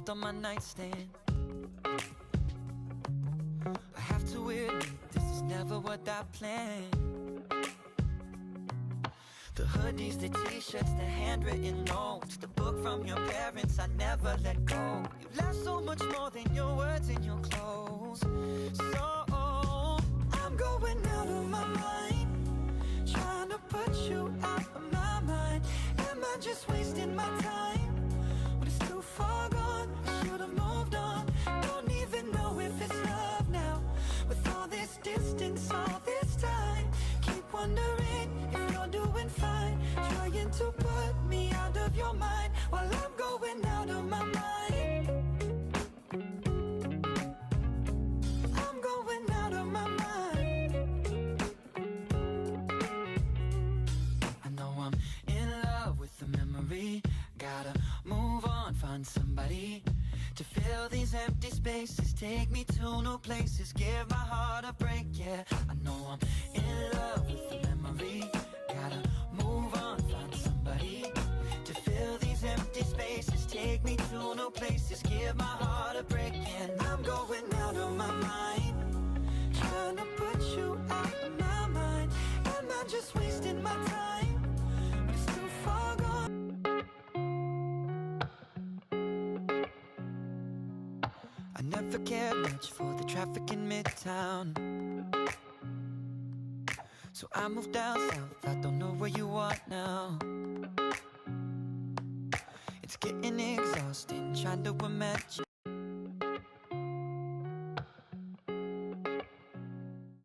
left on my nightstand. I have to admit, this is never what I planned. The hoodies, the t-shirts, the handwritten notes, the book from your parents, I never let go. You left so much more than your words and your clothes. So I'm going out of my mind, trying to put you out of my mind. Am I just wasting my time? But it's too far gone, I should've moved on. Don't even know if it's love now, with all this distance, all this time. Keep wondering if you're doing fine, trying to put me out of your mind while I'm going out of my mind. I'm going out of my mind. I know I'm in love with the memory. Gotta move on, find somebody to fill these empty spaces. Take me to new places, give my heart a break, yeah. I know I'm in love with the memory. Gotta move on, find somebody to fill these empty spaces. Take me to new places, give my heart a break, and I'm going out of my mind, trying to put you out of my mind. Am I just wasting my time? But it's too far gone. I never cared much for the traffic in Midtown, so I moved down south. I don't know where you are now. It's getting exhausting trying to imagine